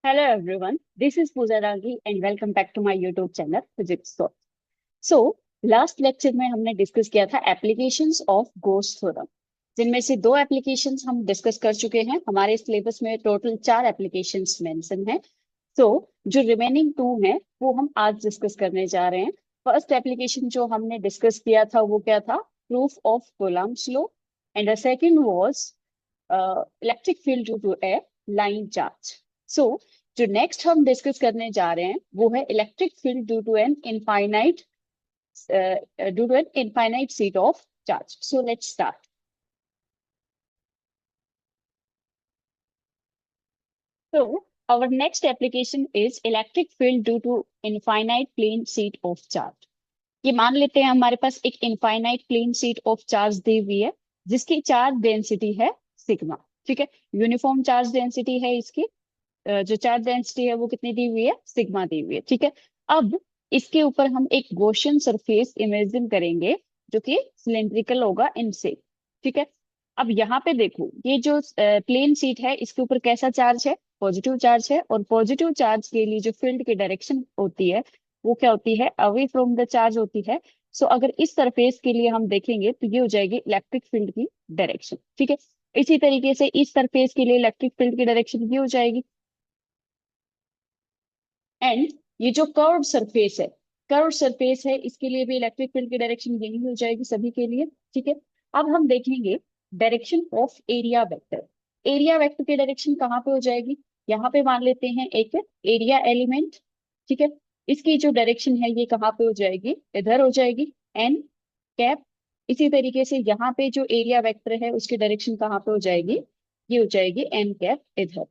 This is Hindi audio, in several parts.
Hello everyone, this is Pooja Ragi and welcome back to my YouTube channel Physics Talk. So, last lecture में हमने डिस्कस किया था एप्लीकेशंस ऑफ गोस थ्योरम, जिनमें से दो एप्लीकेशंस हम डिस्कस कर चुके हैं। हमारे सिलेबस में टोटल 4 एप्लीकेशंस मेंशन हैं। तो जो रिमेनिंग 2 हैं वो हम आज डिस्कस करने जा रहे हैं। फर्स्ट एप्लीकेशन जो हमने डिस्कस किया था वो क्या था? Proof of Coulomb's law. And the second was electric field due to a line charge. So जो नेक्स्ट हम डिस्कस करने जा रहे हैं वो है electric field due to an infinite due to an infinite set of charge. So let's start. So our next application is electric field due to infinite plane sheet of charge. ये मान लेते हैं हमारे पास एक infinite plane sheet of charge दी हुई है जिसकी चार्ज डेंसिटी है सिग्मा। ठीक है, यूनिफॉर्म चार्ज डेंसिटी है इसकी। जो चार्ज डेंसिटी है वो कितनी दी हुई है? सिग्मा दी हुई है। ठीक है, अब इसके ऊपर हम एक गॉसियन सरफेस इमेजिन करेंगे जो कि सिलेंड्रिकल होगा इनसे। ठीक है, अब यहाँ पे देखो ये जो प्लेन शीट है इसके ऊपर कैसा चार्ज है? पॉजिटिव चार्ज है। और पॉजिटिव चार्ज के लिए जो फील्ड की डायरेक्शन होती है वो क्या होती है? अवे फ्रॉम द चार्ज होती है। सो अगर इस सरफेस के लिए हम देखेंगे तो ये हो जाएगी इलेक्ट्रिक फील्ड की डायरेक्शन। ठीक है, इसी तरीके से इस सरफेस के लिए इलेक्ट्रिक फील्ड की डायरेक्शन ये हो जाएगी। एंड ये जो कर्व्ड सरफेस है इसके लिए भी इलेक्ट्रिक फील्ड की डायरेक्शन यही हो जाएगी सभी के लिए। ठीक है, अब हम देखेंगे direction of area vector. Area vector की डायरेक्शन कहाँ पे हो जाएगी? यहाँ पे मान लेते हैं एक एरिया एलिमेंट। ठीक है, इसकी जो डायरेक्शन है ये कहाँ पे हो जाएगी? इधर हो जाएगी, एन कैप। इसी तरीके से यहाँ पे जो एरिया वेक्टर है उसकी डायरेक्शन कहाँ पे हो जाएगी? ये हो जाएगी एन कैप इधर।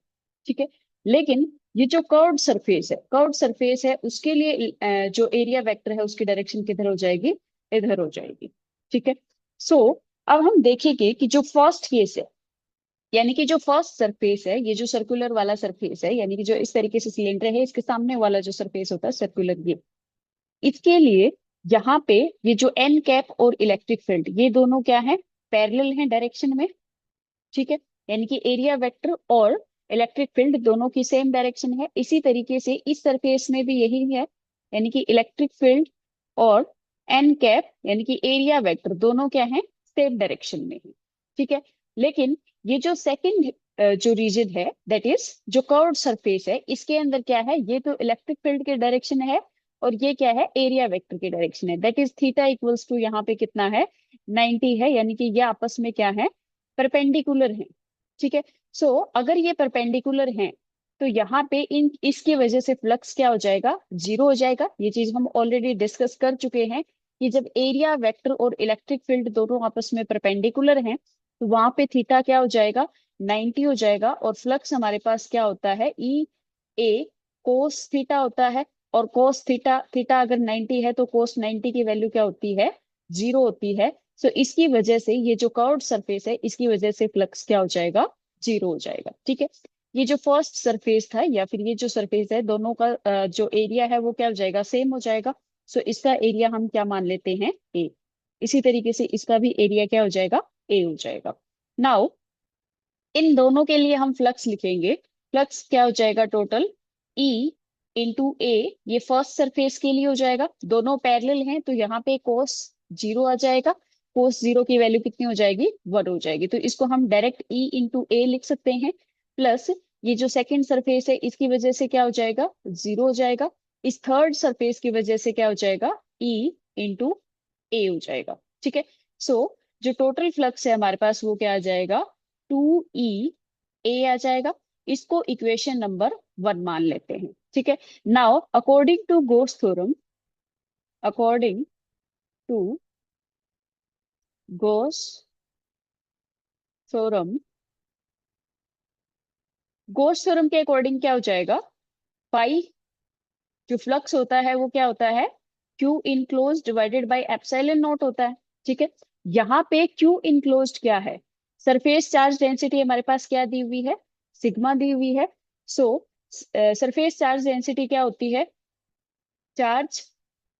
ठीक है, लेकिन ये जो कर्व्ड सरफेस है उसके लिए जो एरिया वेक्टर है उसकी डायरेक्शन किधर हो जाएगी? इधर हो जाएगी। ठीक है, सो अब हम देखेंगे कि जो फर्स्ट केस है, यानी कि जो फर्स्ट सरफेस है, ये जो सर्कुलर वाला सरफेस है, यानी कि जो इस तरीके से सिलेंडर है इसके सामने वाला जो सरफेस होता है सर्कुलर, ये इसके लिए यहाँ पे ये जो एन कैप और इलेक्ट्रिक फील्ड ये दोनों क्या है? पैरेलल हैं डायरेक्शन में। ठीक है, यानी कि एरिया वेक्टर और इलेक्ट्रिक फील्ड दोनों की सेम डायरेक्शन है। इसी तरीके से इस सरफेस में भी यही है, यानी कि इलेक्ट्रिक फील्ड और एन कैप यानी कि एरिया वेक्टर दोनों क्या है? सेम डायरेक्शन में है। ठीक है, लेकिन ये जो सेकंड जो रीजन है दैट इज जो कर्व्ड सरफेस है इसके अंदर क्या है? ये तो इलेक्ट्रिक फील्ड की डायरेक्शन है और ये क्या है? एरिया वेक्टर की डायरेक्शन है। That is theta equals to यहाँ पे कितना है? 90 है, यानी कि ये आपस में क्या है? परपेंडिकुलर है। ठीक है, सो अगर ये परपेंडिकुलर हैं तो यहाँ पे इन इसकी वजह से फ्लक्स क्या हो जाएगा? जीरो हो जाएगा। ये चीज हम ऑलरेडी डिस्कस कर चुके हैं कि जब एरिया वेक्टर और इलेक्ट्रिक फील्ड दोनों आपस में परपेंडिकुलर हैं तो वहां पे थीटा क्या हो जाएगा? 90 हो जाएगा। और फ्लक्स हमारे पास क्या होता है? ई ए कोस थीटा होता है। और कोस थीटा थीटा अगर 90 है तो कोस 90 की वैल्यू क्या होती है? जीरो होती है। सो इसकी वजह से ये जो कर्व्ड सरफेस है इसकी वजह से फ्लक्स क्या हो जाएगा? जीरो हो जाएगा। ठीक है, ये जो फर्स्ट सरफेस था या फिर ये जो सरफेस है दोनों का जो एरिया है वो क्या हो जाएगा? सेम हो जाएगा। सो इसका एरिया हम क्या मान लेते हैं? ए। इसी तरीके से इसका भी एरिया क्या हो जाएगा? ए हो जाएगा। नाउ इन दोनों के लिए हम फ्लक्स लिखेंगे। फ्लक्स क्या हो जाएगा? टोटल ई इंटू ए। ये फर्स्ट सरफेस के लिए हो जाएगा, दोनों पैरेलल हैं तो यहाँ पे कोस जीरो आ जाएगा। कोस जीरो की वैल्यू कितनी हो जाएगी? 1 हो जाएगी। तो इसको हम डायरेक्ट ई इंटू ए लिख सकते हैं। प्लस ये जो सेकंड सरफेस है इसकी वजह से क्या हो जाएगा? जीरो हो जाएगा। इस थर्ड सरफेस की वजह से क्या हो जाएगा? ई इंटू ए हो जाएगा। ठीक है, सो जो टोटल फ्लक्स है हमारे पास वो क्या आ जाएगा? 2E ए आ जाएगा। इसको इक्वेशन नंबर 1 मान लेते हैं। ठीक है, now according to Gauss theorem Gauss theorem के अकॉर्डिंग क्या हो जाएगा? पाई जो फ्लक्स होता है वो क्या होता है? Q enclose divided by epsilon not होता है। ठीक है, यहाँ पे क्यू इनक्लोज्ड क्या है? सरफेस चार्ज डेंसिटी हमारे पास क्या दी हुई है? सिग्मा दी हुई है। सो सरफेस चार्ज डेंसिटी क्या होती है? चार्ज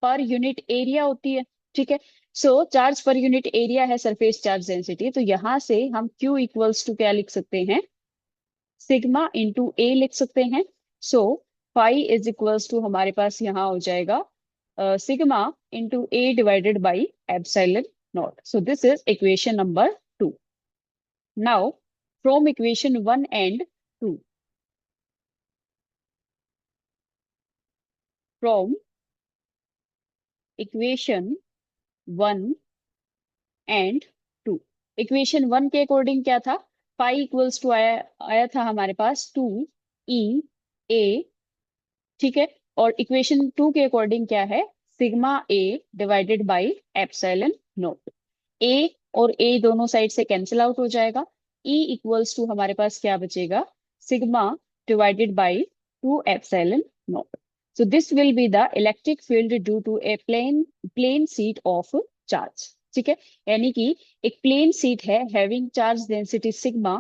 पर यूनिट एरिया होती है। ठीक है, सो चार्ज पर यूनिट एरिया है सरफेस चार्ज डेंसिटी। तो यहां से हम Q इक्वल्स टू क्या लिख सकते हैं? सिग्मा इंटू ए लिख सकते हैं। So phi is equals to हमारे पास यहाँ हो जाएगा sigma into A divided by epsilon naught. So this is equation number 2. Now from equation 1 and 2, from equation 1 and 2, equation 1 के अकॉर्डिंग क्या था, फाई इक्वल्स टू आया आया था हमारे पास 2 ई ए. ठीक है. और इक्वेशन 2 के अकॉर्डिंग क्या है, sigma A divided by epsilon naught. A और ए दोनों साइड से कैंसिल आउट हो जाएगा. ई इक्वल्स टू हमारे पास क्या बचेगा, sigma divided by 2 epsilon naught. So this will be the electric field due to a plane sheet of charge. ठीक है. यानी कि एक प्लेन सीट है हैविंग चार्ज डेंसिटी सिग्मा.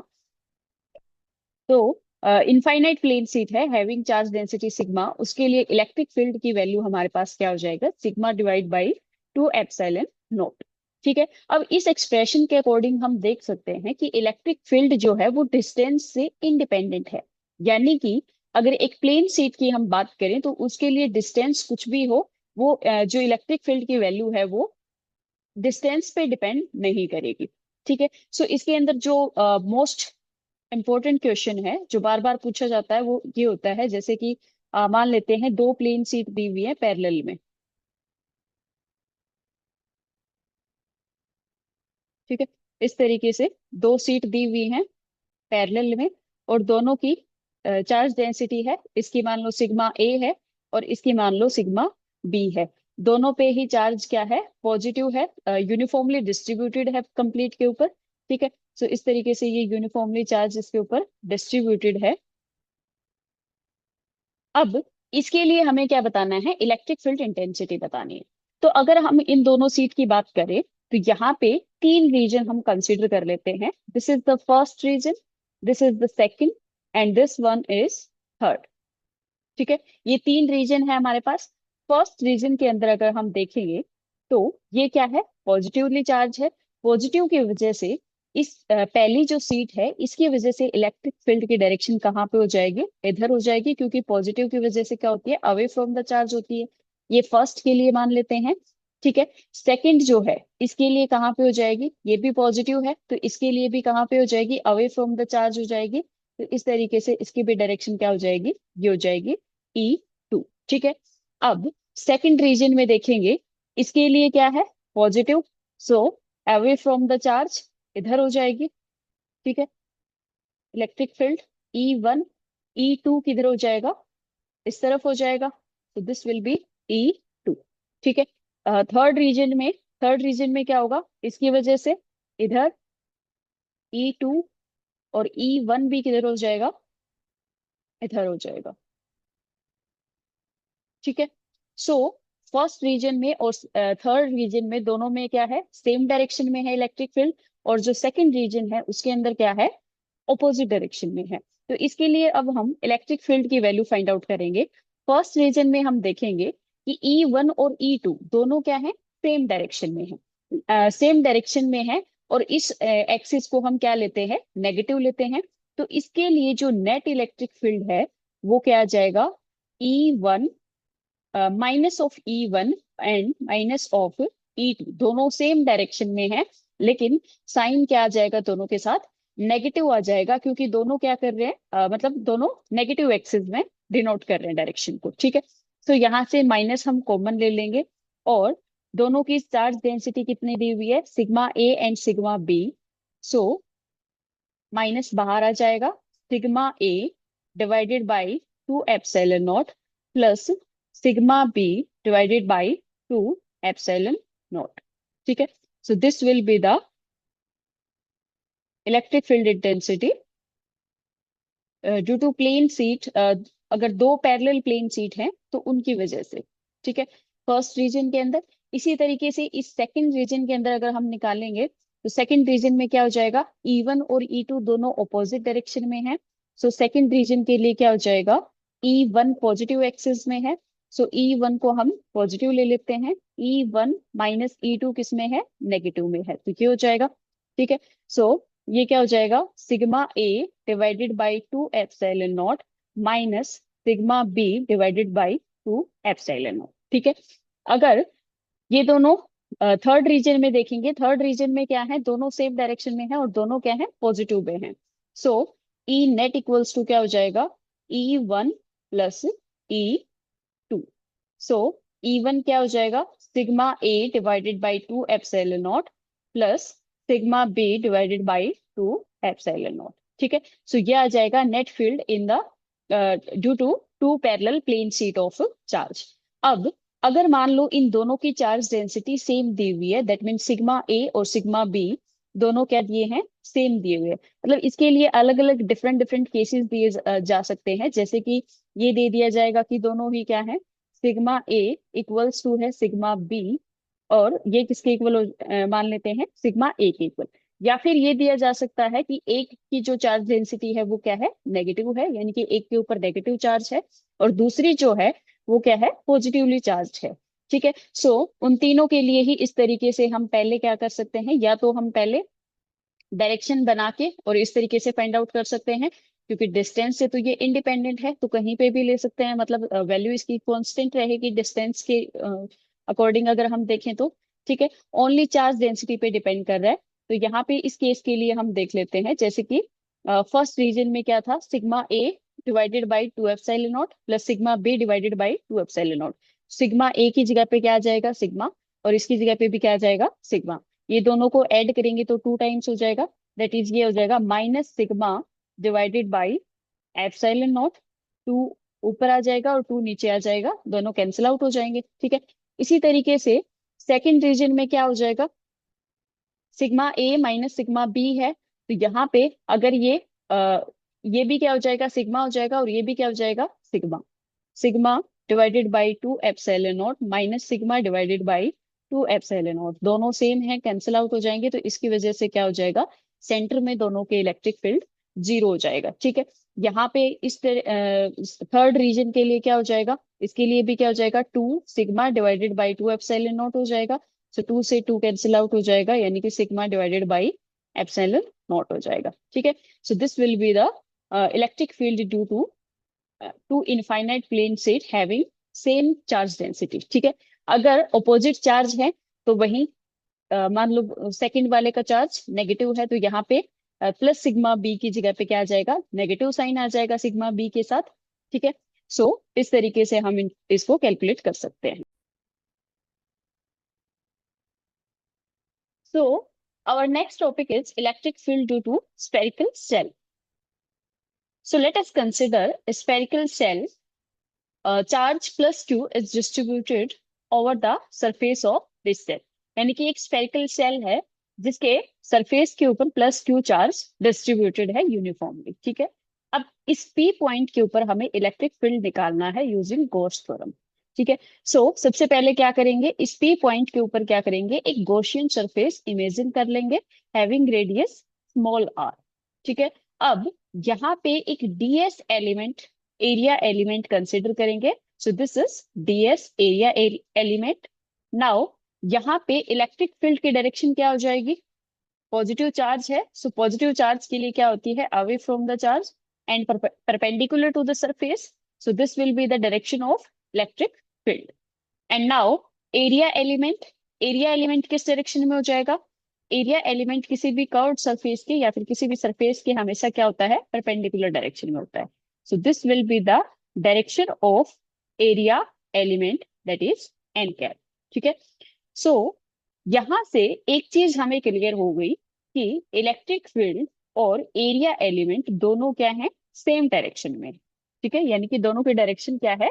तो इनफाइनाइट प्लेन सीट है हैविंग चार्ज डेंसिटी सिग्मा, उसके लिए इलेक्ट्रिक फील्ड की वैल्यू हमारे पास क्या हो जाएगा, sigma divide by 2 epsilon naught. ठीक है. अब इस एक्सप्रेशन के अकॉर्डिंग हम देख सकते हैं कि इलेक्ट्रिक फील्ड जो है वो डिस्टेंस से इंडिपेंडेंट है. यानी कि अगर एक प्लेन सीट की हम बात करें तो उसके लिए डिस्टेंस कुछ भी हो, वो जो इलेक्ट्रिक फील्ड की वैल्यू है वो डिस्टेंस पे डिपेंड नहीं करेगी. ठीक है. सो इसके अंदर जो मोस्ट इम्पोर्टेंट क्वेश्चन है जो बार बार पूछा जाता है वो ये होता है, जैसे कि मान लेते हैं दो प्लेन सीट दी हुई है पैरेलल में. ठीक है. इस तरीके से दो सीट दी हुई हैं पैरेलल में, और दोनों की चार्ज डेंसिटी है, इसकी मान लो सिग्मा ए है और इसकी मान लो सिग्मा बी है. दोनों पे ही चार्ज क्या है, पॉजिटिव है, यूनिफॉर्मली डिस्ट्रीब्यूटेड है कंप्लीट के ऊपर. ठीक है. सो इस तरीके से ये यूनिफॉर्मली चार्ज इसके ऊपर डिस्ट्रीब्यूटेड है. अब इसके लिए हमें क्या बताना है, इलेक्ट्रिक फील्ड इंटेंसिटी बतानी है. तो अगर हम इन दोनों सीट की बात करें तो यहाँ पे तीन रीजन हम कंसीडर कर लेते हैं. This is the first region, this is the second and this one is third. ठीक है. ये तीन रीजन है हमारे पास. फर्स्ट रीजन के अंदर अगर हम देखेंगे तो ये क्या है, पॉजिटिवली चार्ज है. पॉजिटिव की वजह से इस पहली जो सीट है इसकी वजह से इलेक्ट्रिक फील्ड की डायरेक्शन कहाँ पे हो जाएगी, इधर हो जाएगी, क्योंकि पॉजिटिव की वजह से क्या होती है, अवे फ्रॉम द चार्ज होती है. ये फर्स्ट के लिए मान लेते हैं. ठीक है. सेकंड जो है इसके लिए कहाँ पे हो जाएगी, ये भी पॉजिटिव है तो इसके लिए भी कहाँ पे हो जाएगी, अवे फ्रॉम द चार्ज हो जाएगी. तो इस तरीके से इसकी भी डायरेक्शन क्या हो जाएगी, ये हो जाएगी E2. ठीक है. अब सेकंड रीजन में देखेंगे, इसके लिए क्या है, positive, so away from the charge इधर हो जाएगी. ठीक है. इलेक्ट्रिक फील्ड E1, E2 किधर हो जाएगा, इस तरफ हो जाएगा. तो दिस विल बी E2. ठीक है. थर्ड रीजन में क्या होगा, इसकी वजह से इधर E2 और E1 भी किधर हो जाएगा, इधर हो जाएगा. ठीक है. सो फर्स्ट रीजन में और थर्ड रीजन में दोनों में क्या है, सेम डायरेक्शन में है इलेक्ट्रिक फील्ड. और जो सेकंड रीजन है उसके अंदर क्या है, ऑपोजिट डायरेक्शन में है. तो इसके लिए अब हम इलेक्ट्रिक फील्ड की वैल्यू फाइंड आउट करेंगे. फर्स्ट रीजन में हम देखेंगे कि E1 और E2 दोनों क्या है, सेम डायरेक्शन में है, सेम डायरेक्शन में है. और इस एक्सिस को हम क्या लेते हैं, नेगेटिव लेते हैं. तो इसके लिए जो नेट इलेक्ट्रिक फील्ड है वो क्या आ जाएगा, E1 minus of E1 and minus of E2, दोनों सेम डायरेक्शन में है, लेकिन साइन क्या आ जाएगा, दोनों के साथ नेगेटिव आ जाएगा, क्योंकि दोनों क्या कर रहे हैं, मतलब दोनों नेगेटिव एक्सिस में डिनोट कर रहे हैं डायरेक्शन को. ठीक है. तो यहाँ से माइनस हम कॉमन ले लेंगे, और दोनों की चार्ज डेंसिटी कितनी दी हुई है, sigma A and sigma B. So minus बाहर आ जाएगा, sigma A divided by 2 epsilon naught plus sigma B divided by 2 epsilon naught. ठीक है. So this will be the electric field intensity due to plane sheet. अगर दो पैरेलल प्लेन सीट हैं तो उनकी वजह से. ठीक है. फर्स्ट रीजन के अंदर. इसी तरीके से इस सेकंड रीजन के अंदर अगर हम निकालेंगे तो सेकंड रीजन में क्या हो जाएगा, E1 और E2 दोनों ऑपोजिट डायरेक्शन में है. सो सेकंड रीजन के लिए क्या हो जाएगा, E1 पॉजिटिव एक्सिस में है, सो E1 को हम पॉजिटिव ले लेते हैं. E1 माइनस E2 किस में है, नेगेटिव में है, तो ये हो जाएगा. ठीक है. सो ये क्या हो जाएगा, sigma A divided by 2 epsilon naught minus sigma B divided by 2 epsilon naught. ठीक है, अगर ये दोनों थर्ड रीजन में देखेंगे, थर्ड रीजन में क्या है, दोनों सेम डायरेक्शन में है और दोनों क्या है, पॉजिटिव में है। So E net equals to क्या हो जाएगा, E1 प्लस E2। सो E1 क्या हो जाएगा, sigma A divided by 2 epsilon naught plus sigma B divided by 2 epsilon naught. ठीक है, सो ये आ जाएगा net field in the due to two parallel plane sheet of charge. अब अगर मान लो इन दोनों की चार्ज डेंसिटी सेम दी हुई है, दैट मीन सिग्मा ए और सिग्मा बी दोनों क्या दिए हैं, सेम दिए हुए हैं। मतलब इसके लिए अलग अलग डिफरेंट डिफरेंट केसेस दिए जा सकते हैं, जैसे कि ये दे दिया जाएगा कि दोनों ही क्या है, सिग्मा ए इक्वल्स टू है सिग्मा बी, और ये किसके इक्वल मान लेते हैं, सिग्मा ए के इक्वल। या फिर ये दिया जा सकता है कि एक की जो चार्ज डेंसिटी है वो क्या है, नेगेटिव है, यानी कि एक के ऊपर नेगेटिव चार्ज है, और दूसरी जो है वो क्या है, पॉजिटिवली चार्ज है। ठीक है, सो उन तीनों के लिए ही इस तरीके से हम पहले क्या कर सकते हैं, या तो हम पहले डायरेक्शन बना के और इस तरीके से फाइंड आउट कर सकते हैं, क्योंकि डिस्टेंस से तो ये इंडिपेंडेंट है तो कहीं पे भी ले सकते हैं, मतलब वैल्यू इसकी कांस्टेंट रहेगी डिस्टेंस के अकॉर्डिंग अगर हम देखें तो। ठीक है, ओनली चार्ज डेंसिटी पे डिपेंड कर रहा है। तो यहाँ पे इस केस के लिए हम देख लेते हैं, जैसे कि फर्स्ट रीजन में क्या था, sigma A divided by 2 epsilon naught plus sigma B divided by 2 epsilon naught. Sigma A की जगह पे क्या आ जाएगा, सिग्मा, और इसकी जगह पे भी क्या आ जाएगा, सिग्मा। ये दोनों को ऐड करेंगे तो 2 टाइम्स हो जाएगा, दैट इज ये हो जाएगा minus sigma divided by epsilon not. 2 ऊपर आ जाएगा और 2 नीचे आ जाएगा, दोनों कैंसिल आउट हो जाएंगे। ठीक है, इसी तरीके से सेकंड रीजन में क्या हो जाएगा, सिग्मा ए माइनस सिग्मा बी है, तो यहाँ पे अगर ये भी क्या हो जाएगा, सिग्मा हो जाएगा, और ये भी क्या हो जाएगा, sigma. Sigma divided by 2 epsilon naught minus sigma divided by 2 epsilon not, दोनों सेम है, कैंसिल आउट हो जाएंगे, तो इसकी वजह से क्या हो जाएगा, सेंटर में दोनों के इलेक्ट्रिक फील्ड जीरो हो जाएगा। ठीक है, यहाँ पे इस थर्ड रीजन के लिए क्या हो जाएगा, इसके लिए भी क्या हो जाएगा, 2 sigma divided by 2 epsilon naught हो जाएगा। सो 2 से 2 कैंसिल आउट हो जाएगा, यानी कि sigma divided by epsilon naught हो जाएगा। ठीक है, so this will be the electric field due to two infinite plane sheet having same charge density. ठीक है, अगर ऑपोजिट चार्ज है तो वही मान लो सेकंड वाले का चार्ज नेगेटिव है, तो यहाँ पे प्लस सिग्मा बी की जगह पे क्या आ जाएगा, नेगेटिव साइन आ जाएगा सिग्मा बी के साथ। ठीक है, सो इस तरीके से हम इसको कैलकुलेट कर सकते हैं। सो our next topic is electric field due to spherical cell. So let us consider a spherical cell. Charge plus q is distributed over the surface of this cell. यानी कि एक स्फेरिकल सेल है जिसके सरफेस के ऊपर प्लस क्यू चार्ज डिस्ट्रीब्यूटेड है यूनिफॉर्मली। ठीक है, अब इस पी पॉइंट के ऊपर हमें इलेक्ट्रिक फील्ड निकालना है यूजिंग गॉस थ्योरम। ठीक है, सो सबसे पहले क्या करेंगे, इस पी पॉइंट के ऊपर क्या करेंगे, एक गॉसियन सरफेस इमेजिन कर लेंगे हैविंग रेडियस स्मॉल आर। ठीक है, अब यहाँ पे एक DS element, area element consider करेंगे। So this is DS area element. Now यहाँ पे इलेक्ट्रिक फील्ड की डायरेक्शन क्या हो जाएगी, पॉजिटिव चार्ज है, सो पॉजिटिव चार्ज के लिए क्या होती है, away from the charge and perpendicular to the surface. So this will be the direction of electric field. And now area element किस डायरेक्शन में हो जाएगा, एरिया एलिमेंट किसी भी कर्व्ड सरफेस के या फिर किसी भी सरफेस के हमेशा क्या होता है, परपेंडिकुलर डायरेक्शन में होता है। So this will be the direction of area element, that is an cap. ठीक है, सो यहां से एक चीज हमें क्लियर हो गई कि इलेक्ट्रिक फील्ड और एरिया एलिमेंट दोनों क्या है, सेम डायरेक्शन में। ठीक है, यानी कि दोनों की डायरेक्शन क्या है,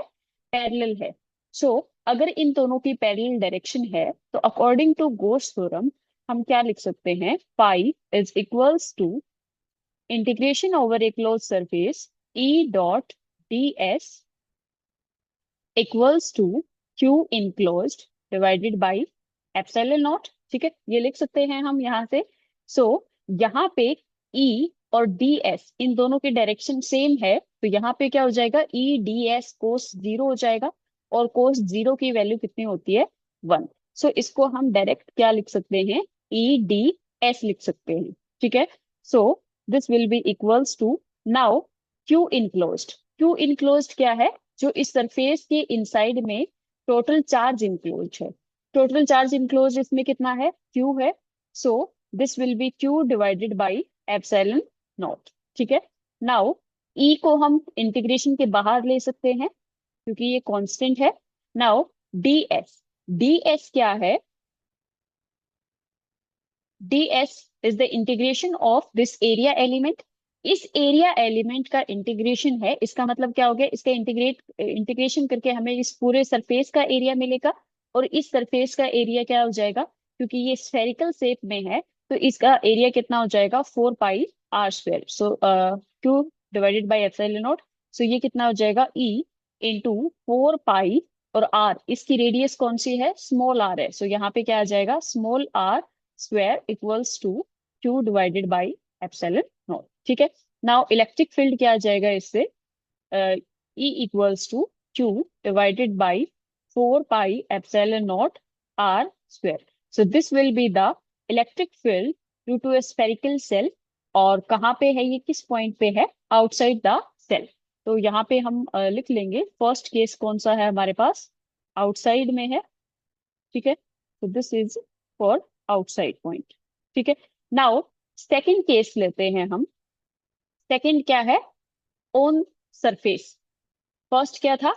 पैरेलल है। सो अगर इन दोनों की पैरेलल डायरेक्शन है तो अकॉर्डिंग टू गॉस थ्योरम हम क्या लिख सकते हैं, pi is equals to integration over a close surface E dot D S equals to Q enclosed divided by epsilon naught. ठीक है, ये लिख सकते हैं हम यहाँ से। सो यहाँ पे E और DS इन दोनों की डायरेक्शन सेम है, तो यहाँ पे क्या हो जाएगा, EDS कोस जीरो हो जाएगा, और कोस जीरो की वैल्यू कितनी होती है, 1। सो इसको हम डायरेक्ट क्या लिख सकते हैं, EDS लिख सकते हैं। ठीक है, so this will be equals to, now Q enclosed, Q enclosed क्या है? जो इस सरफेस के इनसाइड में टोटल चार्ज इनक्लोज है। टोटल चार्ज इनक्लोज इसमें कितना है? क्यू है। So this will be Q divided by epsilon naught. ठीक है। नाउ ई को हम इंटीग्रेशन के बाहर ले सकते हैं क्योंकि ये कांस्टेंट है। Now D S, D S क्या है? ds is the integration of this area element। इस एरिया एलिमेंट का इंटीग्रेशन है, इसका मतलब क्या हो गया? इसका इंटीग्रेशन करके हमें इस पूरे सरफेस का एरिया मिलेगा। और इस सरफेस का एरिया क्या हो जाएगा? क्योंकि ये स्फेरिकल शेप में है तो इसका एरिया कितना हो जाएगा? 4 pi r square. So Q divided by epsilon naught. So ये कितना हो जाएगा? e इंटू 4 पाई, और r इसकी रेडियस कौन सी है? स्मॉल r है। सो यहाँ पे क्या आ जाएगा? Small r square equals to Q divided by epsilon naught. ठीक है। नाउ इलेक्ट्रिक फील्ड क्या आ जाएगा इससे? E equals to Q divided by 4 pi epsilon naught R square. So this will be the electric field due to a spherical shell. और कहाँ पे है ये? किस पॉइंट पे है? Outside the shell. तो यहाँ पे हम लिख लेंगे फर्स्ट केस कौन सा है हमारे पास? आउटसाइड में है। ठीक है। तो this is for outside point. ठीक है। नाउ सेकंड केस लेते हैं हम। सेकंड क्या है? On surface. फर्स्ट क्या था?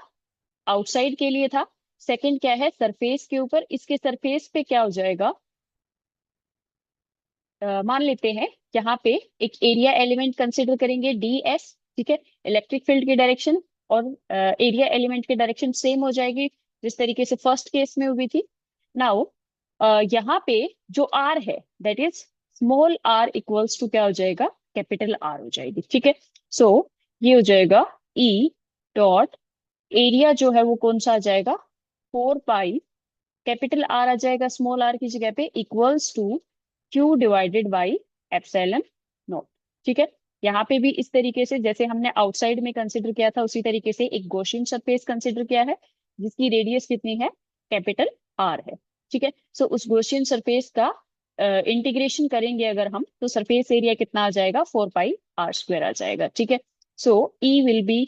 आउटसाइड के लिए था। सेकंड क्या है? सरफेस के ऊपर। इसके सरफेस पे क्या हो जाएगा? मान लेते हैं यहाँ पे एक एरिया एलिमेंट कंसिडर करेंगे डी एस। ठीक है। इलेक्ट्रिक फील्ड की डायरेक्शन और एरिया एलिमेंट की डायरेक्शन सेम हो जाएगी जिस तरीके से फर्स्ट केस में हुई थी। नाउ यहाँ पे जो आर है that is small R equals to क्या हो जाएगा? कैपिटल आर हो जाएगी। ठीक है। सो ये हो जाएगा ई डॉट एरिया जो है वो कौन सा आ जाएगा? 4 पाई कैपिटल आर आ जाएगा स्मॉल आर की जगह पे equals to Q divided by epsilon naught. ठीक है। यहाँ पे भी इस तरीके से जैसे हमने आउटसाइड में कंसिडर किया था उसी तरीके से एक गॉसियन सरफेस कंसिडर किया है जिसकी रेडियस कितनी है? कैपिटल आर है। ठीक है। सो उस गॉसियन सरफेस का इंटीग्रेशन करेंगे अगर हम तो सरफेस एरिया कितना आ जाएगा? 4 पाई r स्क्वायर आ जाएगा। ठीक है। So E will be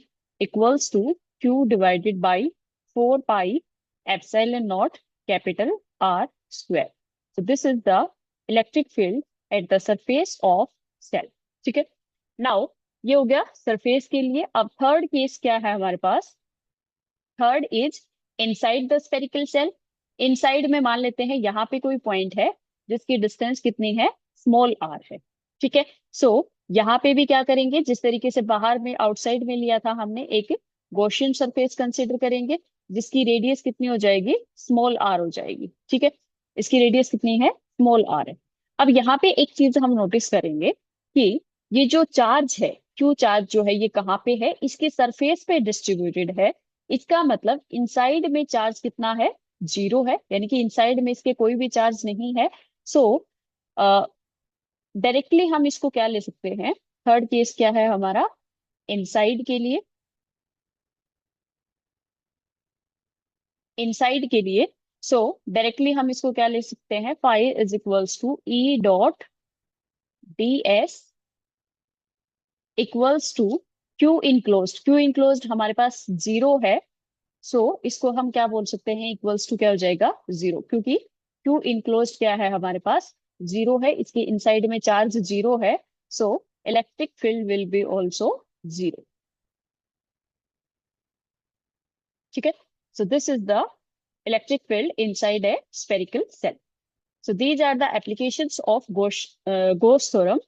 equals to Q divided by 4 pi epsilon naught capital R square। So this is the electric field at the surface of cell। ठीक है। नाउ ये हो गया सरफेस के लिए। अब थर्ड केस क्या है हमारे पास? Third is inside the spherical shell. Inside में मान लेते हैं यहाँ पे कोई पॉइंट है जिसकी डिस्टेंस कितनी है? स्मॉल r है। ठीक है। सो यहाँ पे भी क्या करेंगे? जिस तरीके से बाहर में आउटसाइड में लिया था हमने, एक गॉसियन सरफेस कंसिडर करेंगे जिसकी रेडियस कितनी हो जाएगी? स्मॉल r हो जाएगी। ठीक है। इसकी रेडियस कितनी है? स्मॉल r है। अब यहाँ पे एक चीज हम नोटिस करेंगे कि ये जो चार्ज है, क्यू चार्ज जो है, ये कहाँ पे है? इसके सरफेस पे डिस्ट्रीब्यूटेड है। इसका मतलब इनसाइड में चार्ज कितना है? 0 है, यानी कि इनसाइड में इसके कोई भी चार्ज नहीं है। सो डायरेक्टली हम इसको क्या ले सकते हैं? थर्ड केस क्या है हमारा इनसाइड के लिए? इनसाइड के लिए सो डायरेक्टली हम इसको क्या ले सकते हैं? Phi is equals to E dot D S equals to Q enclosed. Q enclosed हमारे पास 0 है। सो इसको हम क्या बोल सकते हैं? इक्वल्स टू क्या हो जाएगा? 0, क्योंकि क्यू इनक्लोज्ड क्या है हमारे पास? 0 है। इसके इनसाइड में चार्ज 0 है। So electric field will be also 0। ठीक है। So this is the electric field inside a spherical cell। So these are the applications of Gauss theorem